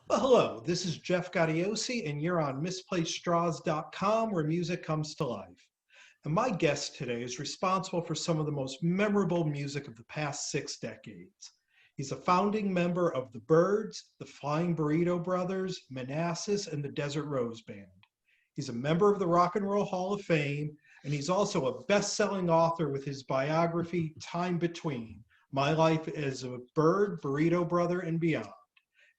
Well, hello, this is Jeff Gaudiosi, and you're on misplacedstraws.com where music comes to life. And my guest today is responsible for some of the most memorable music of the past 6 decades. He's a founding member of the Byrds, the Flying Burrito Brothers, Manassas, and the Desert Rose Band. He's a member of the Rock and Roll Hall of Fame, and he's also a best-selling author with his biography, Time Between, My Life as a Bird, Burrito Brother, and Beyond.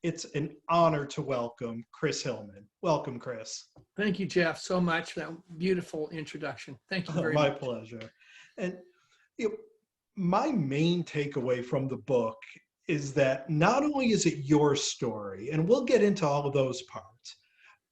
It's an honor to welcome Chris Hillman. Welcome, Chris. Thank you, Jeff, so much for that beautiful introduction. Thank you Oh, very my much. pleasure. And you know, my main takeaway from the book is that not only is it your story, and we'll get into all of those parts,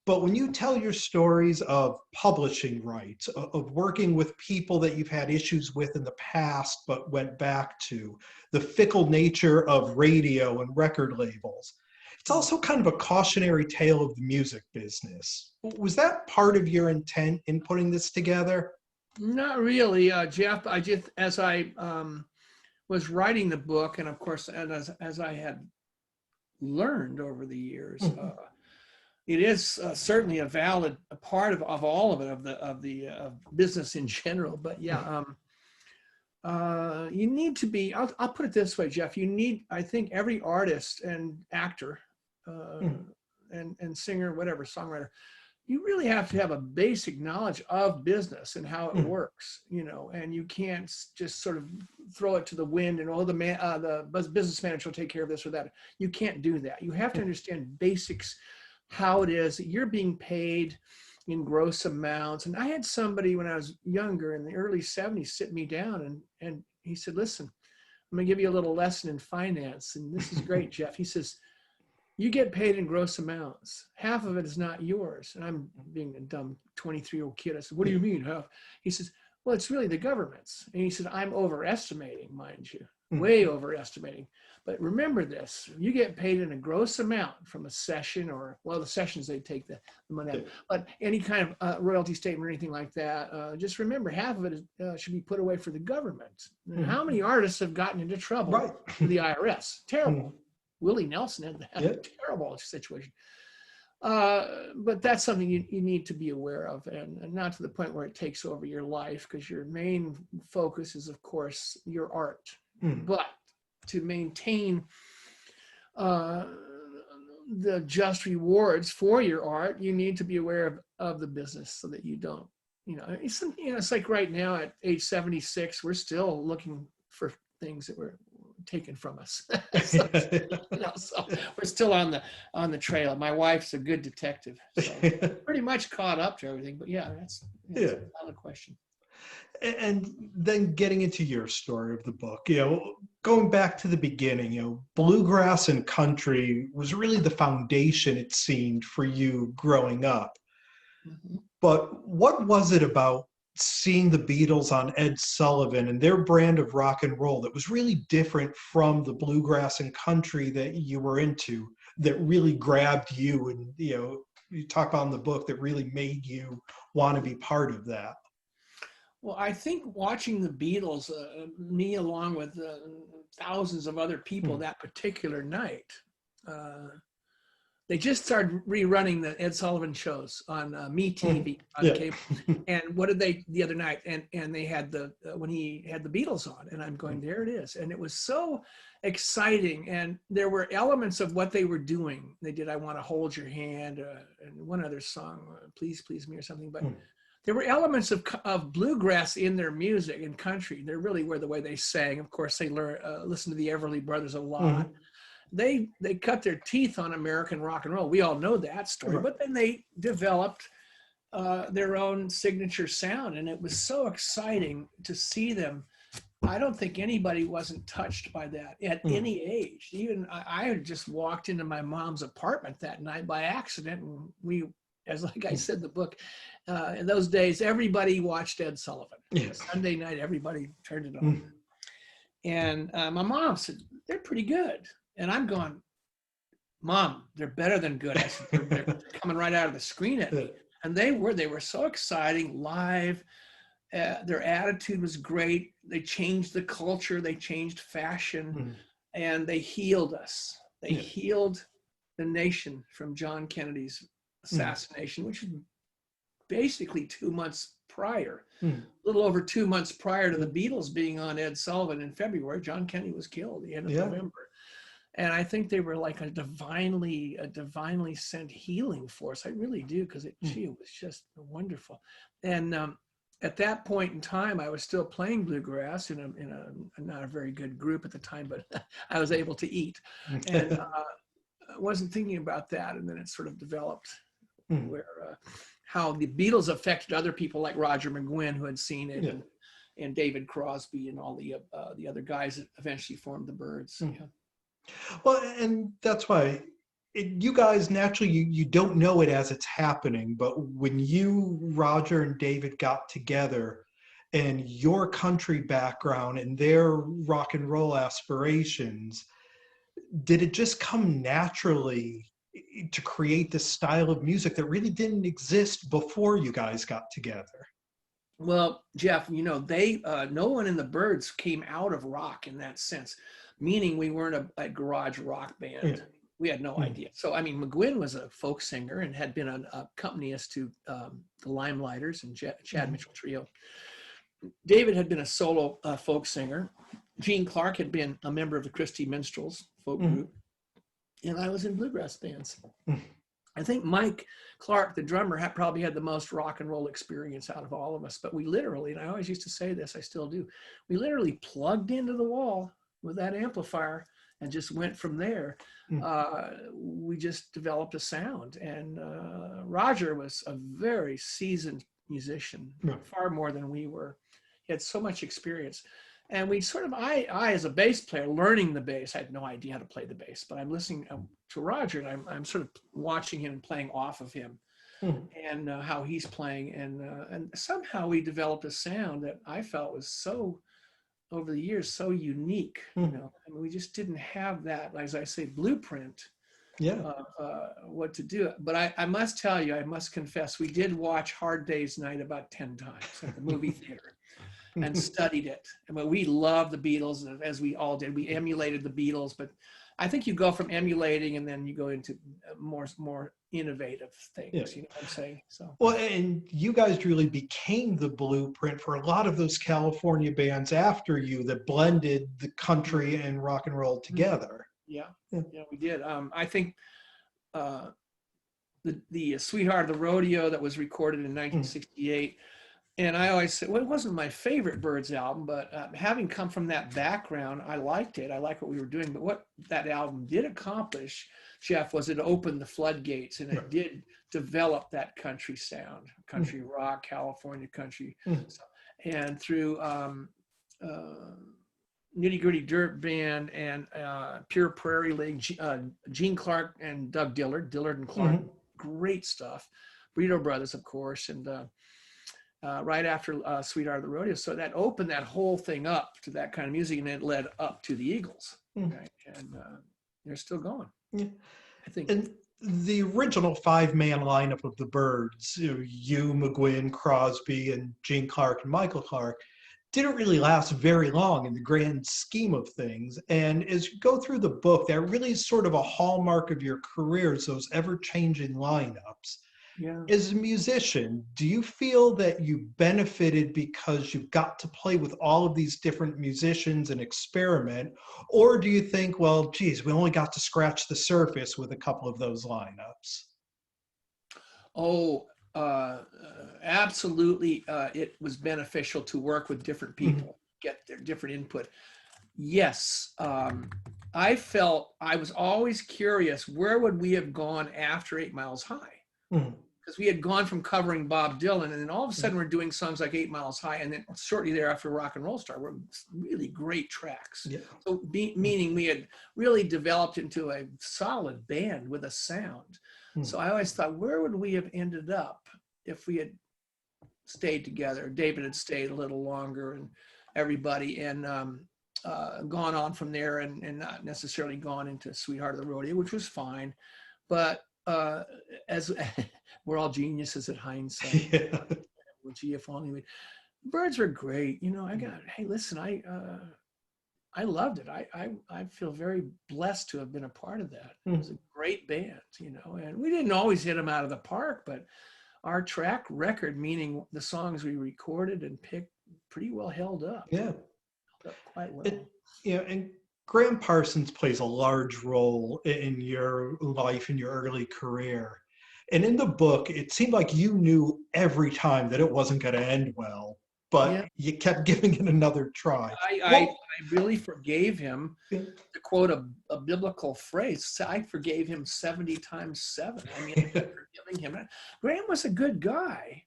but when you tell your stories of publishing rights, of working with people that you've had issues with in the past but went back to, the fickle nature of radio and record labels, it's also kind of a cautionary tale of the music business. Was that part of your intent in putting this together? Not really, Jeff. I just, as I was writing the book, and of course, and as I had learned over the years, it is certainly a valid part of all of it, of business in general. But yeah, you need to be. I'll put it this way, Jeff. You need, I think, every artist and actor, and singer, whatever, songwriter. You really have to have a basic knowledge of business and how it works, and you can't just sort of throw it to the wind and the business manager will take care of this or that. You can't do that. You have to understand basics, how it is that you're being paid in gross amounts. And I had somebody when I was younger in the early 70s sit me down and he said, listen, I'm gonna give you a little lesson in finance. And this is great, Jeff. He says, you get paid in gross amounts. Half of it is not yours. And I'm being a dumb 23-year-old kid. I said, what do you mean half? He says, well, it's really the government's. And he said, I'm overestimating, mind you, way overestimating. But remember this, you get paid in a gross amount from a session or, well, the sessions, they take the money out. But any kind of royalty statement or anything like that, just remember half of it should be put away for the government. And how many artists have gotten into trouble with the IRS? Terrible. Willie Nelson had that a terrible situation. But that's something you need to be aware of, and not to the point where it takes over your life, because your main focus is, of course, your art. But to maintain the just rewards for your art, you need to be aware of the business so that you don't, it's like right now at age 76, we're still looking for things that were taken from us. So we're still on the trail. My wife's a good detective, so pretty much caught up to everything. But yeah, that's a valid question. And then getting into your story of the book, going back to the beginning, bluegrass and country was really the foundation, it seemed, for you growing up. But what was it about seeing the Beatles on Ed Sullivan and their brand of rock and roll that was really different from the bluegrass and country that you were into, that really grabbed you, and you talk on the book, that really made you want to be part of that? Well, I think watching the Beatles, me along with thousands of other people that particular night, they just started rerunning the Ed Sullivan shows on MeTV on cable. And what did they the other night? And they had when he had the Beatles on, and I'm going, there it is. And it was so exciting. And there were elements of what they were doing. They did I Want to Hold Your Hand, and one other song, Please Please Me or something. But there were elements of bluegrass in their music and country. They really were the way they sang. Of course, they listened to the Everly Brothers a lot. They cut their teeth on American rock and roll. We all know that story. But then they developed their own signature sound, and it was so exciting to see them. I don't think anybody wasn't touched by that at any age. Even I had just walked into my mom's apartment that night by accident, and like I said in the book, in those days, everybody watched Ed Sullivan. Sunday night, everybody turned it on. And my mom said, they're pretty good. And I'm going, Mom, they're better than good. I said, they're coming right out of the screen at me. And they were so exciting, live. Their attitude was great. They changed the culture. They changed fashion. And they healed us. They healed the nation from John Kennedy's assassination, which is basically 2 months prior, a little over 2 months prior to the Beatles being on Ed Sullivan in February. John Kennedy was killed the end of November. And I think they were like a divinely sent healing force. I really do, because it was just wonderful. And at that point in time, I was still playing bluegrass in a not a very good group at the time, but I was able to eat, and I wasn't thinking about that. And then it sort of developed where how the Beatles affected other people like Roger McGuinn, who had seen it, and David Crosby and all the other guys that eventually formed the Byrds. Well, and that's why you guys naturally, you don't know it as it's happening, but when you, Roger and David, got together, and your country background and their rock and roll aspirations, did it just come naturally to create this style of music that really didn't exist before you guys got together? Well, Jeff, they no one in the Byrds came out of rock in that sense, meaning we weren't a garage rock band. We had no idea. So, I mean, McGuinn was a folk singer and had been an accompanist to the Limelighters and Chad Mitchell Trio. David had been a solo folk singer. Gene Clark had been a member of the Christie Minstrels folk group. And I was in bluegrass bands. I think Mike Clark, the drummer, probably had the most rock and roll experience out of all of us. But we literally, and I always used to say this, I still do, we literally plugged into the wall with that amplifier and just went from there. We just developed a sound. And Roger was a very seasoned musician, far more than we were. He had so much experience. And we sort of, I as a bass player, learning the bass, I had no idea how to play the bass, but I'm listening to Roger, and I'm sort of watching him and playing off of him, and how he's playing. And somehow we developed a sound that I felt was so, over the years, so unique. I mean, we just didn't have that, as I say, blueprint what to do. But I must tell you, I must confess, we did watch Hard Day's Night about 10 times at the movie theater. And studied it. I mean, we loved the Beatles, as we all did. We emulated the Beatles, but I think you go from emulating and then you go into more innovative things. You know what I'm saying? So. Well, and you guys really became the blueprint for a lot of those California bands after you that blended the country and rock and roll together. Yeah, we did. I think the Sweetheart of the Rodeo that was recorded in 1968. And I always say, well, it wasn't my favorite Byrds album, but having come from that background, I liked it. I liked what we were doing. But what that album did accomplish, Jeff, was it opened the floodgates, and it did develop that country sound, country rock, California country. And through Nitty Gritty Dirt Band and Pure Prairie League, Gene Clark and Doug Dillard and Clark, great stuff. Burrito Brothers, of course, and right after Sweetheart of the Rodeo. So that opened that whole thing up to that kind of music, and it led up to the Eagles. Right? And they're still going. I think. And the original 5-man lineup of the Byrds, you, McGuinn, Crosby, and Gene Clark and Michael Clark, didn't really last very long in the grand scheme of things. And as you go through the book, that really is sort of a hallmark of your careers, those ever-changing lineups. As a musician, do you feel that you benefited because you got to play with all of these different musicians and experiment? Or do you think, well, geez, we only got to scratch the surface with a couple of those lineups? Oh, absolutely. It was beneficial to work with different people, get their different input. Yes. I felt I was always curious, where would we have gone after 8 Miles High? Because we had gone from covering Bob Dylan, and then all of a sudden we're doing songs like 8 Miles High, and then shortly thereafter Rock and Roll Star were really great tracks. So meaning we had really developed into a solid band with a sound. So I always thought, where would we have ended up if we had stayed together? David had stayed a little longer, and everybody, and gone on from there, and not necessarily gone into Sweetheart of the Rodeo, which was fine. But as we're all geniuses at hindsight. Well, gee, if only Birds were great. Hey, listen, I loved it. I feel very blessed to have been a part of that. It was a great band, you know, and we didn't always hit them out of the park, but our track record, meaning the songs we recorded and picked, pretty well held up. Yeah. Held up quite well. And Graham Parsons plays a large role in your life, in your early career. And in the book, it seemed like you knew every time that it wasn't going to end well, but you kept giving it another try. I really forgave him. To quote a biblical phrase, I forgave him 70 times 7. I mean, I kept forgiving him. Graham was a good guy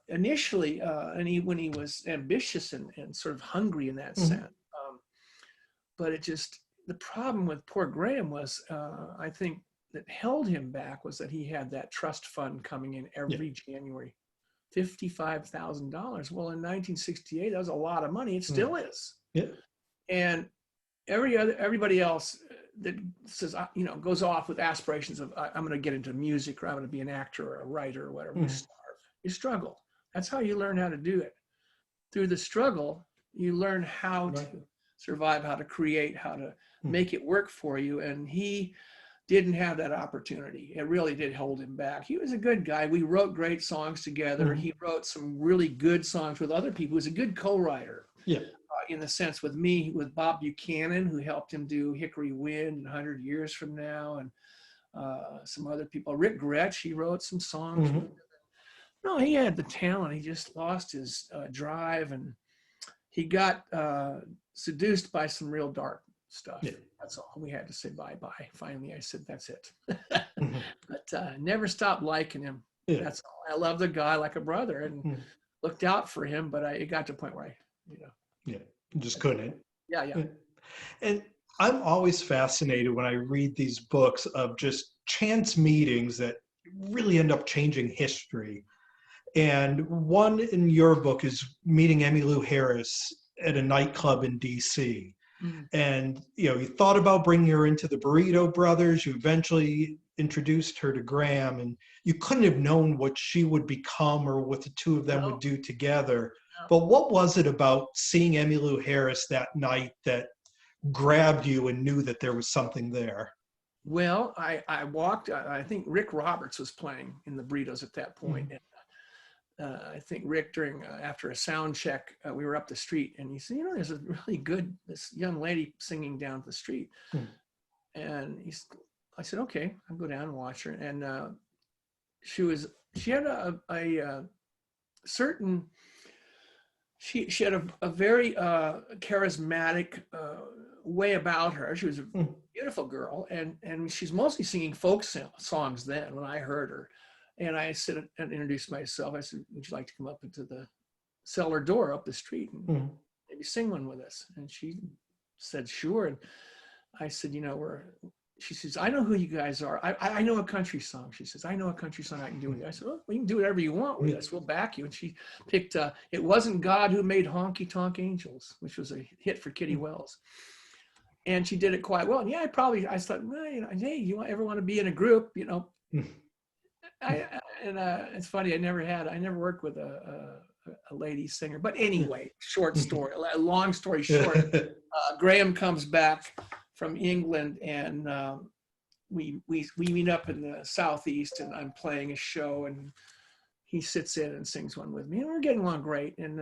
initially, and when he was ambitious and sort of hungry in that sense. But the problem with poor Graham was, I think, that held him back was that he had that trust fund coming in every January, $55,000. Well, in 1968, that was a lot of money. It still is. Yeah. And everybody else that says, you know, goes off with aspirations of, I'm going to get into music, or I'm going to be an actor or a writer or whatever. You starve. You struggle. That's how you learn how to do it. Through the struggle, you learn how to survive, how to create, how to make it work for you. And he didn't have that opportunity. It really did hold him back. He was a good guy. We wrote great songs together. He wrote some really good songs with other people. He was a good co-writer. Yeah. In the sense with me, with Bob Buchanan, who helped him do Hickory Wind and 100 Years From Now, and some other people. Rick Gretsch, he wrote some songs. No, he had the talent. He just lost his drive, and he got seduced by some real dark stuff. Yeah. That's all. We had to say bye-bye. Finally, I said, that's it. But never stopped liking him. Yeah. That's all. I loved the guy like a brother and looked out for him, but it got to a point where yeah, just couldn't. Yeah. And I'm always fascinated when I read these books of just chance meetings that really end up changing history. And one in your book is meeting Emmylou Harris at a nightclub in DC. And, you know, you thought about bringing her into the Burrito Brothers. You eventually introduced her to Graham, and you couldn't have known what she would become or what the two of them would do together. But what was it about seeing Emmylou Harris that night that grabbed you and knew that there was something there? Well, I walked, I think Rick Roberts was playing in the Burritos at that point. I think Rick, after a sound check, we were up the street, and he said, you know, there's a really this young lady singing down the street. And I said, okay, I'll go down and watch her. And she had a certain, she had a very charismatic way about her. She was a beautiful girl, and she's mostly singing folk songs then when I heard her. And I said and introduced myself. I said, would you like to come up into the cellar door up the street and maybe sing one with us? And she said, sure. And I said, you know, she says, I know who you guys are. I know a country song. She says, I know a country song I can do with you. I said, well, you can do whatever you want with us. We'll back you. And she picked, It Wasn't God Who Made Honky Tonk Angels, which was a hit for Kitty Wells. And she did it quite well. And I thought, well, you know, hey, you ever want to be in a group, you know? It's funny, I never worked with a lady singer, but anyway, long story short, Graham comes back from England, and we meet up in the Southeast, and I'm playing a show, and he sits in and sings one with me, and we're getting along great. And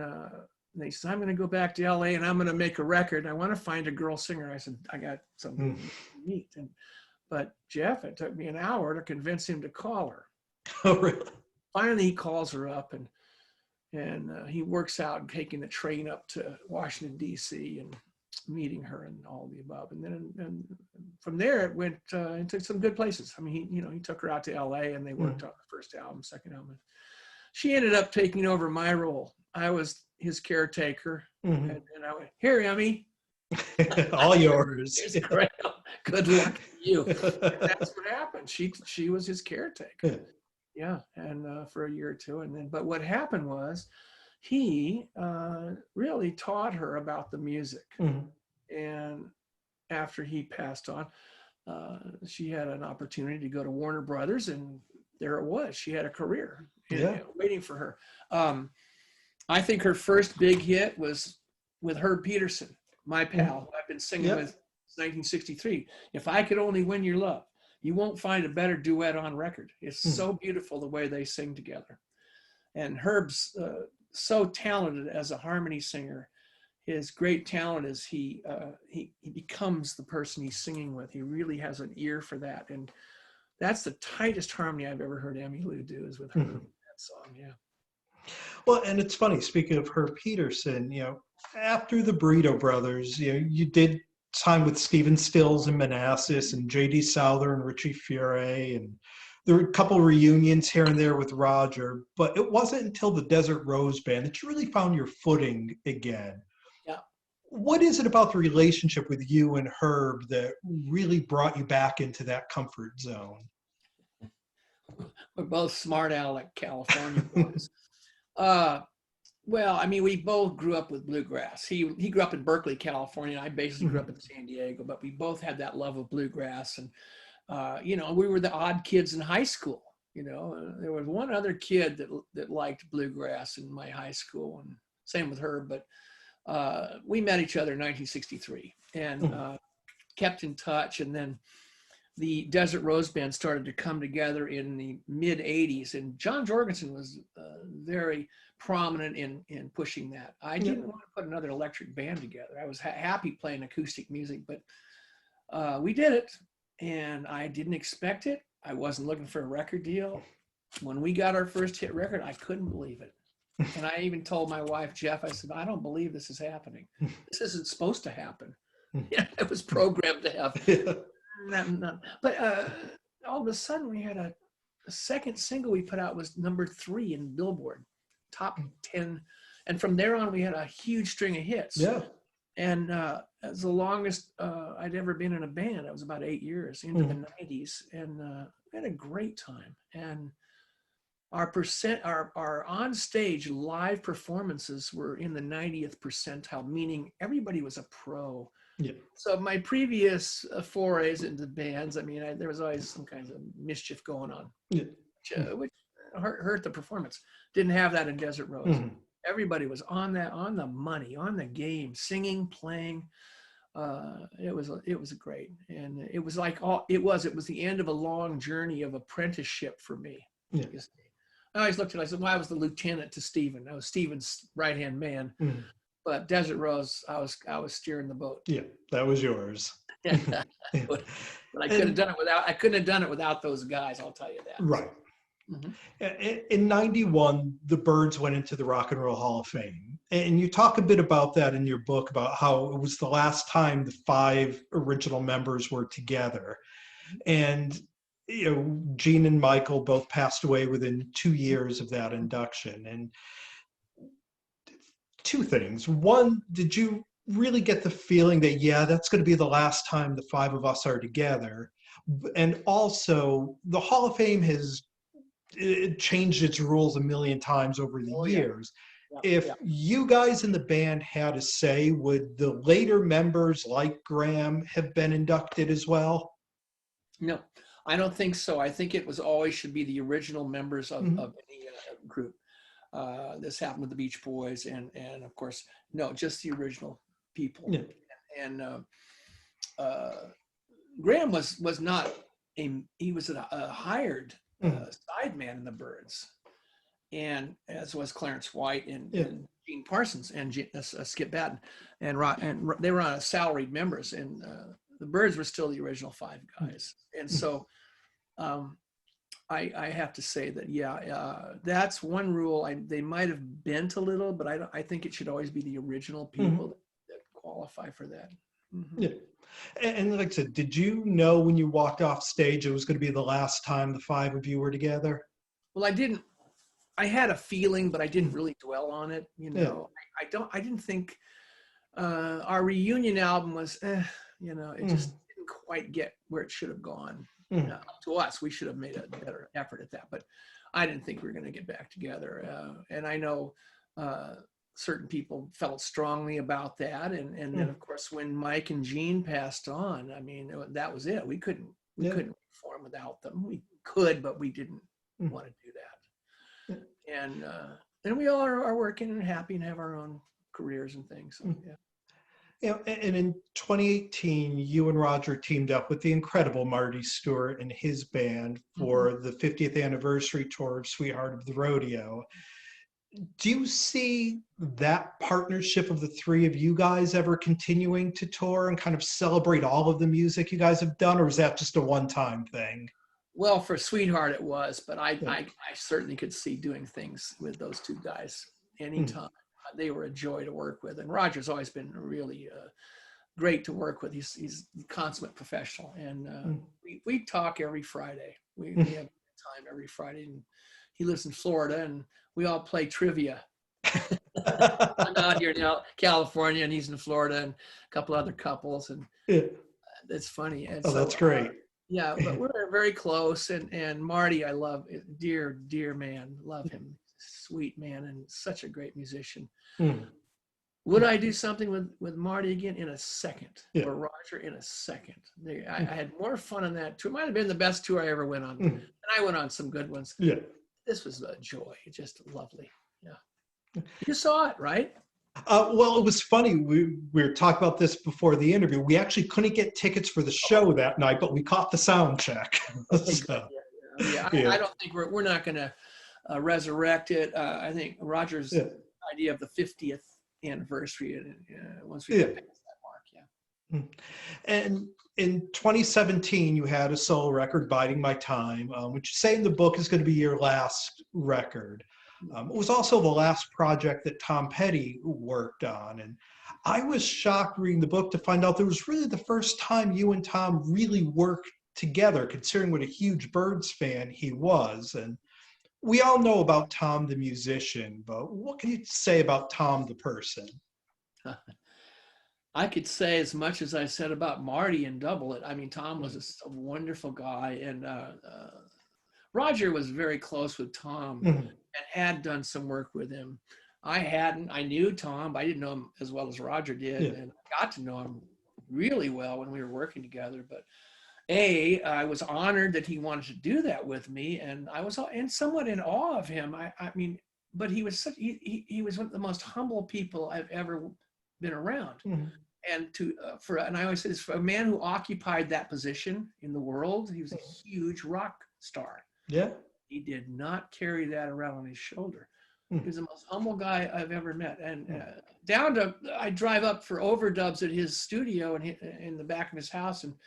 he says, I'm going to go back to LA and I'm going to make a record, and I want to find a girl singer. I said, I got something to meet. But Jeff, it took me an hour to convince him to call her. Oh, really? Finally, he calls her up, and he works out taking the train up to Washington, D.C. and meeting her and all the above. And then from there, it went into some good places. I mean, he took her out to L.A. and they worked on the first album, second album. She ended up taking over my role. I was his caretaker, and I went, here, Emmy. All yours. Good luck to you. And that's what happened. She was his caretaker. Yeah, and for a year or two, but what happened was, he really taught her about the music. And after he passed on, she had an opportunity to go to Warner Brothers, and there it was. She had a career waiting for her. I think her first big hit was with Herb Peterson. my pal, who I've been singing with since 1963. If I Could Only Win Your Love. You won't find a better duet on record. It's so beautiful the way they sing together. And Herb's so talented as a harmony singer. His great talent is he becomes the person he's singing with. He really has an ear for that. And that's the tightest harmony I've ever heard Emmylou do is with Herb. That song, yeah. Well, and it's funny, speaking of Herb Peterson, after the Burrito Brothers, you did time with Stephen Stills and Manassas and J.D. Souther and Richie Furay, and there were a couple reunions here and there with Roger, but it wasn't until the Desert Rose Band that you really found your footing again. Yeah. What is it about the relationship with you and Herb that really brought you back into that comfort zone? We're both smart aleck California boys. Well, I mean, we both grew up with bluegrass. He grew up in Berkeley, California. I basically grew up in San Diego, but we both had that love of bluegrass. And, we were the odd kids in high school. There was one other kid that liked bluegrass in my high school, and same with her. But we met each other in 1963 and kept in touch. And then the Desert Rose Band started to come together in the mid 80s, and John Jorgensen was very prominent in pushing that. I didn't want to put another electric band together. I was happy playing acoustic music, but we did it, and I didn't expect it. I wasn't looking for a record deal. When we got our first hit record, I couldn't believe it. And I even told my wife, Jeff, I said, I don't believe this is happening. This isn't supposed to happen. It was programmed to happen. But all of a sudden we had a second single we put out was number 3 in Billboard, top 10. And from there on, we had a huge string of hits. Yeah. And as the longest I'd ever been in a band. I was about 8 years into the 90s, and we had a great time. And our on stage live performances were in the 90th percentile, meaning everybody was a pro. Yeah. So my previous forays into bands, I mean, there was always some kinds of mischief going on, which hurt the performance. Didn't have that in Desert Rose. Everybody was on the money, on the game, singing, playing. It was great, and it was the end of a long journey of apprenticeship for me. Yeah. I always looked at it, I said, well, I was the lieutenant to Stephen. I was Stephen's right-hand man. But Desert Rose, I was steering the boat. Yeah, that was yours. But I couldn't have done it without those guys, I'll tell you that. Right. In 91, the Byrds went into the Rock and Roll Hall of Fame. And you talk a bit about that in your book, about how it was the last time the 5 original members were together. And, Gene and Michael both passed away within 2 years of that induction. And 2 things. One, did you really get the feeling that, that's going to be the last time the 5 of us are together? And also, the Hall of Fame has changed its rules a million times over the years. If you guys in the band had a say, would the later members like Graham have been inducted as well? No, I don't think so. I think it was always should be the original members of any group. This happened with the Beach Boys, and of course, no, just the original people. Yeah. And Graham was not he was a hired sideman in the Byrds, and as was Clarence White and Gene Parsons and Skip Batten, and they were on salaried members, and the Byrds were still the original 5 guys, and so. I have to say that, that's one rule. They might have bent a little, but I think it should always be the original people that qualify for that. Yeah. And like I said, did you know when you walked off stage it was going to be the last time the 5 of you were together? Well, I didn't. I had a feeling, but I didn't really dwell on it. I didn't think our reunion album was, it just didn't quite get where it should have gone. To us, we should have made a better effort at that, but I didn't think we were going to get back together. And I know certain people felt strongly about that. And then, of course, when Mike and Gene passed on, I mean, that was it. We couldn't perform without them. We could, but we didn't want to do that. And we all are working and happy and have our own careers and things. So, You know, and in 2018, you and Roger teamed up with the incredible Marty Stewart and his band Mhm. for the 50th anniversary tour of Sweetheart of the Rodeo. Do you see that partnership of the three of you guys ever continuing to tour and kind of celebrate all of the music you guys have done, or is that just a one-time thing? Well, for Sweetheart it was, but Yeah. I certainly could see doing things with those two guys Mm, anytime. They were a joy to work with, and Roger's always been really great to work with. He's a consummate professional, and mm, we talk every Friday. We mm. have time every Friday, and he lives in Florida, and we all play trivia. I'm out here now, California, and he's in Florida, and a couple other couples, and Yeah. it's funny. And Oh, so that's great. yeah, but we're very close, and Marty, I love, dear man, love him, sweet man, and such a great musician. Mm, Would mm. I do something with Marty again in a second, Yeah. or Roger in a second? I had more fun on that tour. It might have been the best tour I ever went on, Mm, and I went on some good ones. yeah. This was a joy, just lovely. Yeah, you saw it, right? Well, it was funny. We were talking about this before the interview. We actually couldn't get tickets for the show that night, but we caught the sound check. Okay, good. So, Yeah. yeah, I don't think we're not going to resurrect it. I think Roger's yeah, idea of the 50th anniversary, once we yeah. get past that mark, yeah. Mm. And in 2017, you had a solo record, Biding My Time, which you say in the book is going to be your last record. It was also the last project that Tom Petty worked on. And I was shocked reading the book to find out that it was really the first time you and Tom really worked together, considering what a huge Byrds fan he was. And we all know about Tom the musician, but what can you say about Tom the person? I could say as much as I said about Marty and double it. I mean, Tom was a wonderful guy, and Roger was very close with Tom Mhm. and had done some work with him. I hadn't. I knew Tom, but I didn't know him as well as Roger did, Yeah. and I got to know him really well when we were working together. But I was honored that he wanted to do that with me, and I was and somewhat in awe of him. I mean, but he was he was one of the most humble people I've ever been around. Mhm. And and I always say this, for a man who occupied that position in the world, he was a huge rock star. Yeah. He did not carry that around on his shoulder. He Mhm. was the most humble guy I've ever met. And down to, I drive up for overdubs at his studio and in the back of his house, and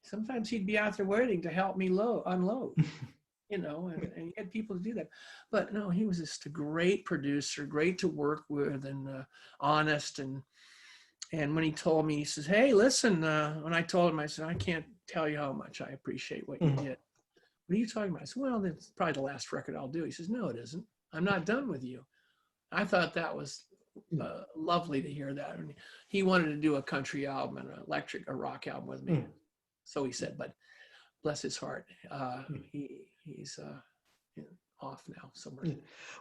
sometimes he'd be out there waiting to help me unload, and he had people to do that. But no, he was just a great producer, great to work with, and honest. And when he told me, he says, "Hey, listen," when I told him, I said, "I can't tell you how much I appreciate what you Mhm. did." What are you talking about? I said, "Well, that's probably the last record I'll do." He says, "No, it isn't. I'm not done with you." I thought that was lovely to hear that. And he wanted to do a country album and a rock album with me. Mhm. So he said, but bless his heart, Mhm. he's off now somewhere. Yeah.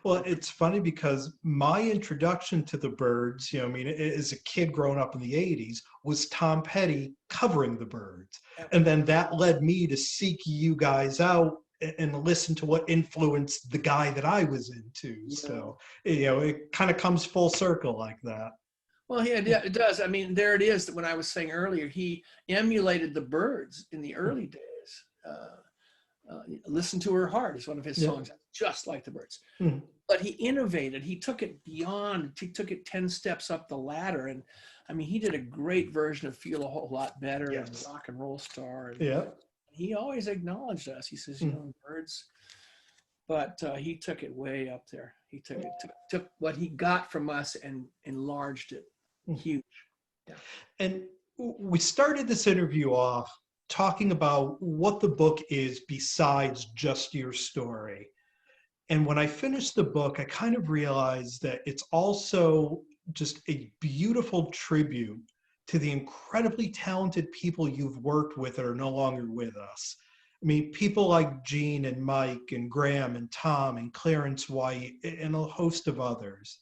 Well, it's funny because my introduction to the Byrds, I mean, as a kid growing up in the 80s, was Tom Petty covering the Byrds. And then that led me to seek you guys out and listen to what influenced the guy that I was into. Yeah. So, it kind of comes full circle like that. Well, yeah, it does. I mean, there it is. When I was saying earlier, he emulated the Byrds in the early days. "Listen to Her Heart" is one of his Yeah. songs, just like the Byrds. Mhm. But he innovated. He took it beyond. He took it 10 steps up the ladder, and I mean, he did a great version of "Feel a Whole Lot Better" and Yes. "Rock and Roll Star." And Yeah. he always acknowledged us. He says, Mhm. Byrds, but he took it way up there. He took what he got from us and enlarged it. Mhm. Huge. Yeah. And we started this interview off talking about what the book is besides just your story. And when I finished the book, I kind of realized that it's also just a beautiful tribute to the incredibly talented people you've worked with that are no longer with us. I mean, people like Gene and Mike and Graham and Tom and Clarence White and a host of others.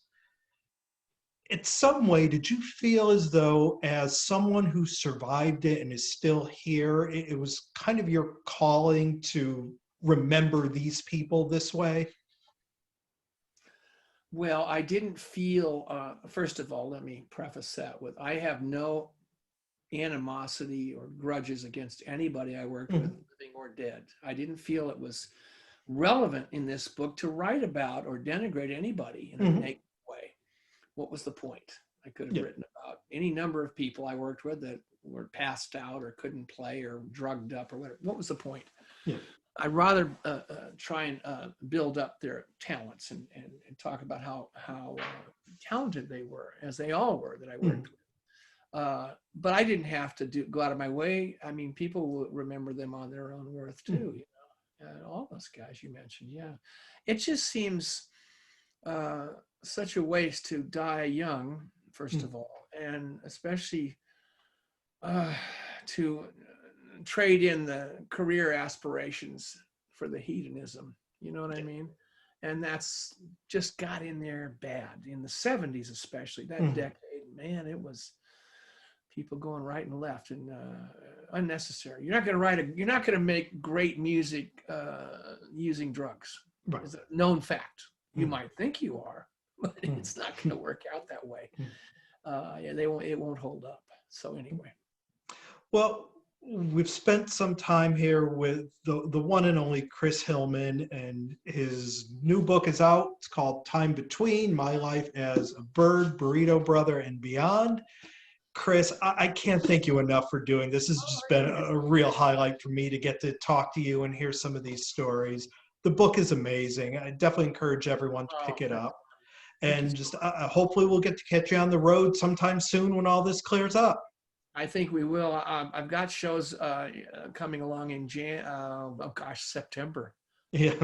In some way, did you feel as though, as someone who survived it and is still here, it was kind of your calling to remember these people this way? Well, I didn't feel, first of all, let me preface that with, I have no animosity or grudges against anybody I worked with, living or dead. I didn't feel it was relevant in this book to write about or denigrate anybody in a negative way. What was the point? I could have written about any number of people I worked with that were passed out or couldn't play or drugged up or whatever. What was the point? Yeah. I'd rather try and build up their talents and talk about how talented they were, as they all were that I worked with. But I didn't have to go out of my way. I mean, people will remember them on their own worth too. You know, all those guys you mentioned. Yeah, it just seems such a waste to die young, first of all, and especially to trade in the career aspirations for the hedonism. You know what I mean? And that's just got in there bad in the 70s, especially that decade. Man, it was people going right and left and unnecessary. You're not going to make great music using drugs. Right. It's a known fact. You might think you are, but it's not going to work out that way. It won't hold up. So anyway. Well, we've spent some time here with the one and only Chris Hillman, and his new book is out. It's called Time Between: My Life as a Bird, Burrito Brother, and Beyond. Chris, I can't thank you enough for doing this. This has just been a real highlight for me to get to talk to you and hear some of these stories. The book is amazing. I definitely encourage everyone to pick it up. And just hopefully we'll get to catch you on the road sometime soon when all this clears up. I think we will. I've got shows coming along in September. Yeah.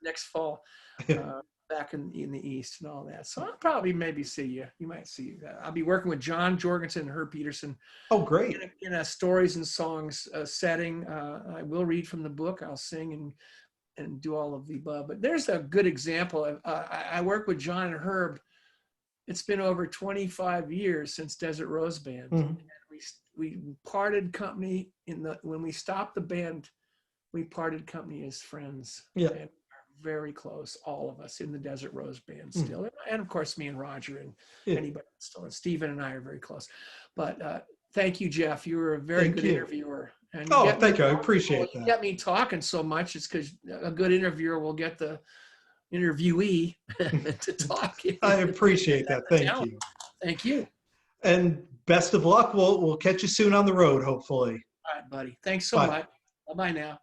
Next fall, back in the East and all that. So I'll probably maybe see you. You might see. I'll be working with John Jorgensen and Herb Peterson. Oh, great. In a stories and songs setting. I will read from the book. I'll sing and do all of the above. But there's a good example. I work with John and Herb. It's been over 25 years since Desert Rose Band. And we parted company when we stopped the band. We parted company as friends. Yeah, and are very close, all of us in the Desert Rose Band still, and of course me and Roger and anybody still. And Stephen and I are very close. But thank you, Jeff. You were a very good interviewer. And thank you. I appreciate that. You got me talking so much. It's because a good interviewer will get the interviewee to talk. I appreciate that. Thank you. Thank you. And best of luck. We'll catch you soon on the road, hopefully. All right, buddy. Thanks so much. Bye-bye now.